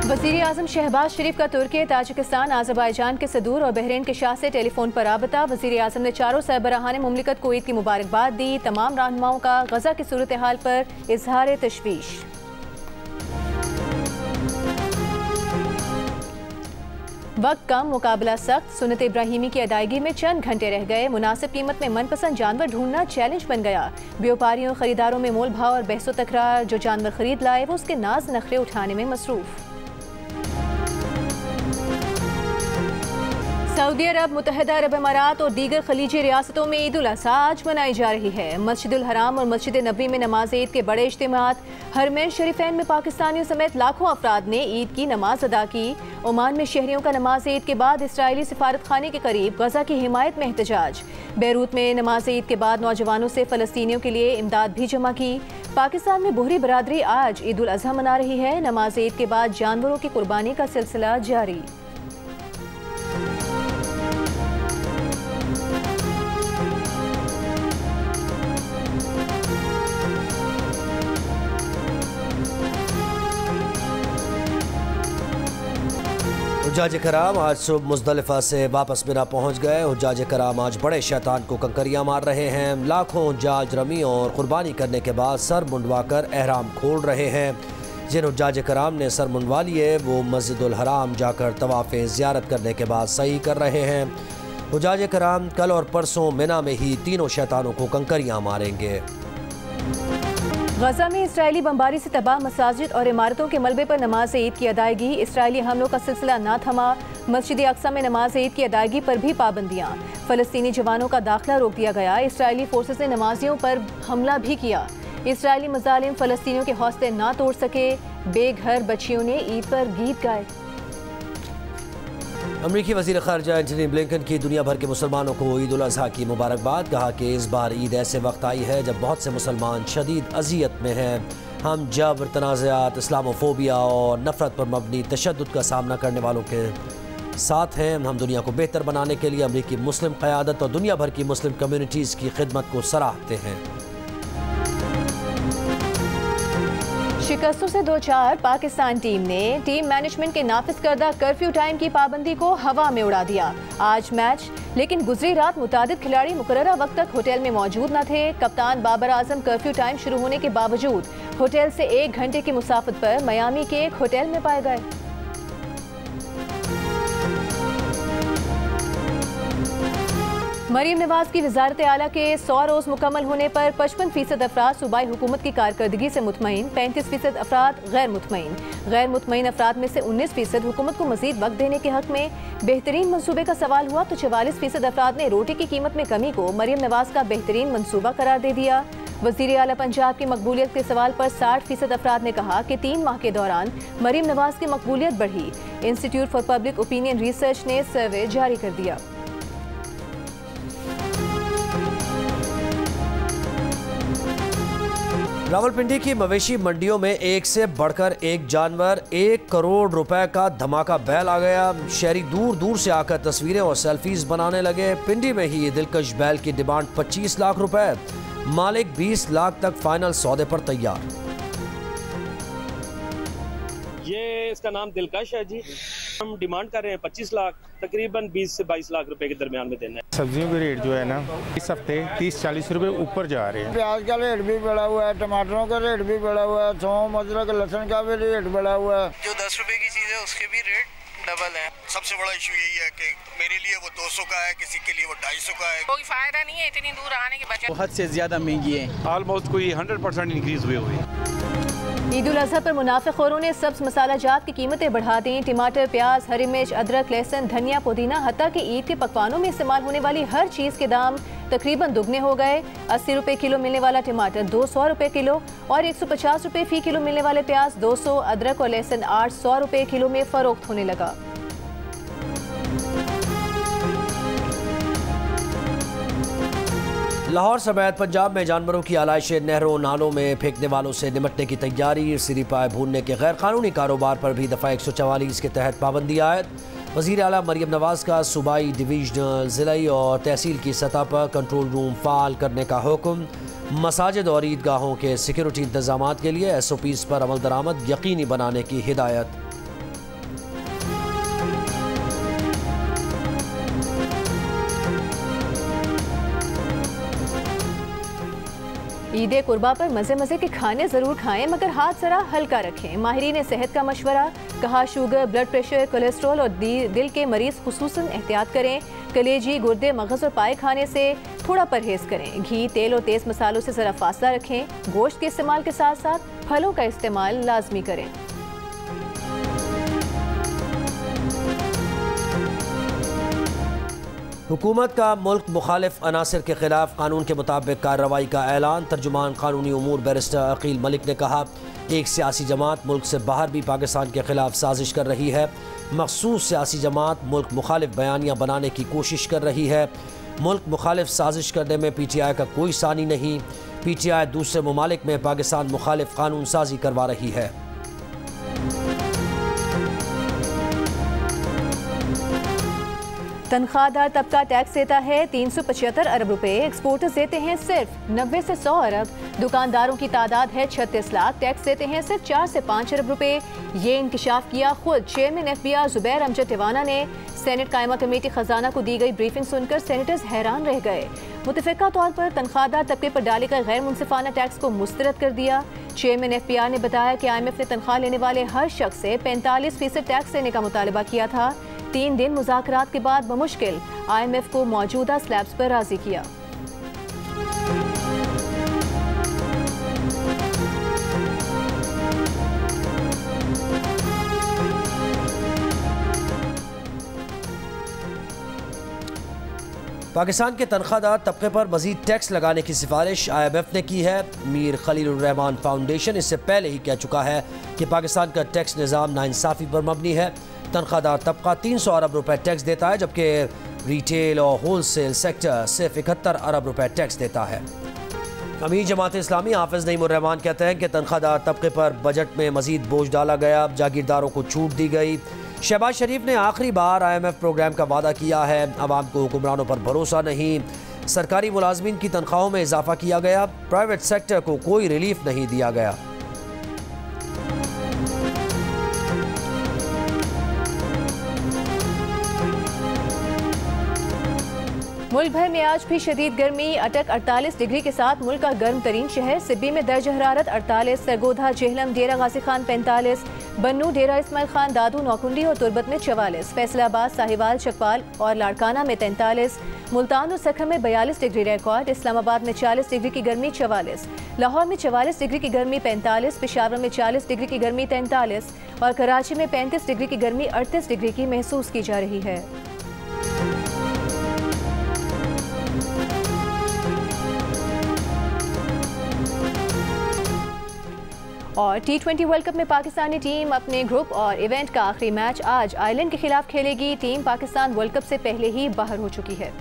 वज़ीर आज़म शहबाज शरीफ का तुर्की, Tajikistan, Azerbaijan के सदूर और बहरीन के शाह से टेलीफोन पर राबता। वज़ीर आज़म ने चारों सरबराहान मुमलिकत को ईद की मुबारकबाद दी। तमाम रहनुमाओं का गजा की सूरत हाल पर इजहार तशवीश। वक्त कम, मुकाबला सख्त, सुन्नत इब्राहिमी की अदायगी में चंद घंटे रह गए। मुनासिब कीमत में मनपसंद जानवर ढूंढना चैलेंज बन गया। व्यापारियों खरीदारों में मोल भाव और बहसो तकरार। जो जानवर खरीद लाए वो उसके नाज नखरे उठाने में मसरूफ। सऊदी अरब, मुत्तहिदा अरब अमारात और दीगर खलीजी रियासतों में ईद उल अज़हा आज मनाई जा रही है। मस्जिदुल हराम और मस्जिद नबी में नमाज ईद के बड़े इज्तिमात। हरमैन शरीफैन में पाकिस्तानियों समेत लाखों अफराद ने ईद की नमाज अदा की। ओमान में शहरियों का नमाज ईद के बाद इसराइली सिफारत खाने के करीब गजा की हिमायत में एहतजाज। बैरूत में नमाज ईद के बाद नौजवानों से फ़लस्तीनियों के लिए इमदाद भी जमा की। पाकिस्तान में बोहरी बरादरी आज ईद उल अज़हा मना रही है। नमाज ईद के बाद जानवरों की कुर्बानी का सिलसिला जारी। हुज्जाज कराम आज सुबह मुज़दलिफ़ा से वापस मिना पहुँच गए। हुज्जाज कराम आज बड़े शैतान को कंकरियाँ मार रहे हैं। लाखों हुज्जाज रमी और कुर्बानी करने के बाद सर मुंडवा कर एहराम खोल रहे हैं। जिन हुज्जाज कराम ने सर मुंडवा लिए वो मस्जिदुल हराम जाकर तवाफ़ ज़ियारत करने के बाद सही कर रहे हैं। हुज्जाज कराम कल और परसों मिना में ही तीनों शैतानों को कंकरियाँ मारेंगे। गजा में इसराइली बमबारी से तबाह मसाजिद और इमारतों के मलबे पर नमाज ईद की अदायगी। इसराइली हमलों का सिलसिला ना थमा। मस्जिद अक्सा में नमाज ईद की अदायगी पर भी पाबंदियाँ। फ़लस्तीनी जवानों का दाखिला रोक दिया गया। इसराइली फोर्सेस ने नमाजियों पर हमला भी किया। इसराइली मज़ालिम फ़लस्तीनियों के हौसले ना तोड़ सके। बेघर बच्चियों ने ईद पर गीत गाए। अमरीकी वज़ीर ख़ारिजा एंटनी ब्लिंकन की दुनिया भर के मुसलमानों को ईद उल अज़हा की मुबारकबाद। कहा कि इस बार ईद ऐसे वक्त आई है जब बहुत से मुसलमान शदीद अज़ियत में हैं। हम जबर, तनाज़ात, इस्लामोफोबिया और नफ़रत पर मबनी तशद्दुद का सामना करने वालों के साथ हैं। हम दुनिया को बेहतर बनाने के लिए अमरीकी मुस्लिम क़यादत और दुनिया भर की मुस्लिम कम्यूनिटीज़ की खिदमत को सराहते हैं। शिकस्तों से दो चार पाकिस्तान टीम ने टीम मैनेजमेंट के नाफिज करदा कर्फ्यू टाइम की पाबंदी को हवा में उड़ा दिया। आज मैच, लेकिन गुजरी रात मुतादिद खिलाड़ी मुकर्ररा वक्त तक होटल में मौजूद न थे। कप्तान बाबर आजम कर्फ्यू टाइम शुरू होने के बावजूद होटल से 1 घंटे की मुसाफत पर मियामी के एक होटल में पाए गए। मरीम नवाज की वजारत आला के 100 रोज़ मुकम्मल होने पर 55% अफराद सूबाई हुकूमत की कारकर्दगी से मुतमईन, 35% अफराद गैर मुतमईन। गैर मुतमईन अफराद में से 19% हुकूमत को मजीद वक्त देने के हक में बेहतरीन मनसूबे का सवाल हुआ तो 44% अफराद ने रोटी की कीमत में कमी को मरीम नवाज का बेहतरीन मनसूबा करार दे दिया। वज़ीर आला पंजाब की मकबूलियत के सवाल पर 60% अफराद ने कहा कि 3 माह के दौरान मरीम नवाज की मकबूलियत बढ़ी। Institute for public opinion research ने सर्वे जारी कर दिया। रावलपिंडी की मवेशी मंडियों में एक से बढ़कर एक जानवर, 1 करोड़ रुपए का धमाका बैल आ गया। शहरी दूर दूर से आकर तस्वीरें और सेल्फीज बनाने लगे। पिंडी में ही दिलकश बैल की डिमांड 25 लाख रुपए, मालिक 20 लाख तक फाइनल सौदे पर तैयार। ये इसका नाम दिलकश है जी। हम डिमांड कर रहे हैं 25 लाख, तकरीबन 20 से 22 लाख रुपए के दरमियान में देना है। सब्जियों के रेट जो है ना इस हफ्ते 30-40 रुपए ऊपर जा रहे हैं। प्याज का रेट भी बढ़ा हुआ है, टमाटरों का रेट भी बढ़ा हुआ है, थोम, अदरक, लहसुन का भी रेट बढ़ा हुआ है। जो 10 रुपए की चीज़ है उसके भी रेट डबल है। सबसे बड़ा इशू यही है कि मेरे लिए वो 200 का है, किसी के लिए वो 250 का है। कोई फायदा नहीं है इतनी दूर आने के बजाय। हद से ज्यादा महंगी है, ऑलमोस्ट कोई 100% इंक्रीज हुए हुए। ईद उल अज़हा पर मुनाफिखोरों ने सब्ज मसाला जात की कीमतें बढ़ा दी। टमाटर, प्याज, हरी मिर्च, अदरक, लहसुन, धनिया, पुदीना, हत्ता कि ईद के पकवानों में इस्तेमाल होने वाली हर चीज़ के दाम तकरीबन दुगने हो गए। 80 रुपए किलो मिलने वाला टमाटर 200 रुपए किलो और 150 रुपए फी किलो मिलने वाले प्याज 200, अदरक और लहसुन 800 रुपए किलो में फरोख्त होने लगा। लाहौर समेत पंजाब में जानवरों की आलाइशें, नहरों नालों में फेंकने वालों से निमटने की तैयारी। सिरी पाए भूनने के गैर कानूनी कारोबार पर भी दफ़ा 144 के तहत पाबंदी आयद। वज़ीर आला मरीम नवाज का सूबाई, डिवीजनल, ज़िलाई और तहसील की सतह पर कंट्रोल रूम फ़ाल करने का हुक्म। मसाजिद और ईदगाहों के सिक्योरिटी इंतजामात के लिए SOPs पर अमल दरामद यकीनी बनाने की हिदायत। ईद कुर्बा पर मज़े मज़े के खाने ज़रूर खाएं, मगर हाथ ज़रा हल्का रखें। माहिरीन सेहत का मशवरा, कहा शुगर, ब्लड प्रेशर, कोलेस्ट्रॉल और दिल के मरीज़ खुसूसन एहतियात करें। कलेजी, गुर्दे, मगज़ और पाए खाने से थोड़ा परहेज़ करें। घी, तेल और तेज़ मसालों से ज़रा फासला रखें। गोश्त के इस्तेमाल के साथ साथ फलों का इस्तेमाल लाजमी करें। हुकूमत का मुल्क मुखालिफ अनासर के खिलाफ कानून के मुताबिक कार्रवाई का ऐलान। तर्जुमान कानूनी उमूर बैरिस्टर अकील मलिक ने कहा, एक सियासी जमात मुल्क से बाहर भी पाकिस्तान के खिलाफ साजिश कर रही है। मखसूस सियासी जमात मुल्क मुखालिफ बयानियाँ बनाने की कोशिश कर रही है। मुल्क मुखालिफ साजिश करने में PTI का कोई सानी नहीं। PTI दूसरे ममालिक में पाकिस्तान मुखालिफ कानून साजी करवा रही है। तनख्वाहदार तबका टैक्स देता है 375 अरब रुपए, एक्सपोर्टर्स देते हैं सिर्फ 90 से 100 अरब, दुकानदारों की तादाद है 36 लाख, टैक्स देते हैं सिर्फ 4 से 5 अरब रुपए। ये इंकशाफ किया खुद चेयरमैन FBR जुबैर अमजद टिवाना ने। सेनेट कायमा कमेटी खजाना को दी गई ब्रीफिंग सुनकर सेनेटर्स हैरान रह गए। मुतफ़िका तौर पर तनख्वाहदार तबके पर डाले गए गैर मुनसिफाना टैक्स को मुस्तरद कर दिया। चेयरमैन FBR ने बताया कि IMF ने तनख्वाह लेने वाले हर शख्स से 45% टैक्स देने का मुतालबा किया था। 3 दिन मुज़ाकरात के बाद बमुश्किल IMF को मौजूदा स्लैब्स पर राजी किया। पाकिस्तान के तनख्वाहदार तबके पर मजीद टैक्स लगाने की सिफारिश IMF ने की है। मीर खलीलुर रहमान फाउंडेशन इससे पहले ही कह चुका है कि पाकिस्तान का टैक्स निज़ाम नाइंसाफ़ी पर मबनी है। तनख्वाहदार तबका 300 अरब रुपए टैक्स देता है, जबकि रिटेल और होलसेल सेक्टर सिर्फ 71 अरब रुपए टैक्स देता है। अमीर जमात इस्लामी हाफिज़ नईमुर रहमान कहते हैं कि तनख्वाहदार तबके पर बजट में मजीद बोझ डाला गया, जागीरदारों को छूट दी गई। शहबाज शरीफ ने आखिरी बार IMF प्रोग्राम का वादा किया है, अवाम को हुक्मरानों पर भरोसा नहीं। सरकारी मुलाजमीन की तनख्वाहों में इजाफा किया गया, प्राइवेट सेक्टर को कोई रिलीफ नहीं दिया गया। मुल्क भर में आज भी शदीद गर्मी। अटक 48 डिग्री के साथ मुल्क का गर्म तरीन शहर। सिब्बी में दर्ज हरारत 48, सरगोधा, जेहलम, डेरा गाजी खान 45, बन्नू, डेरा इस्माइल खान, दादू, नौकुंडी और तुरबत में 44, फैसलाबाद, साहिवाल, चकवाल और लाड़काना में 43, मुल्तान और सखर में 42 डिग्री रिकॉर्ड। इस्लामाबाद में 40 डिग्री की गर्मी 44, लाहौर में 44 डिग्री की गर्मी 45, पेशावर में 40 डिग्री की गर्मी 43 और कराची में 35 डिग्री की गर्मी 38 डिग्री की महसूस की जा रही है। और T20 वर्ल्ड कप में पाकिस्तानी टीम अपने ग्रुप और इवेंट का आखिरी मैच आज आयरलैंड के खिलाफ खेलेगी। टीम पाकिस्तान वर्ल्ड कप से पहले ही बाहर हो चुकी है।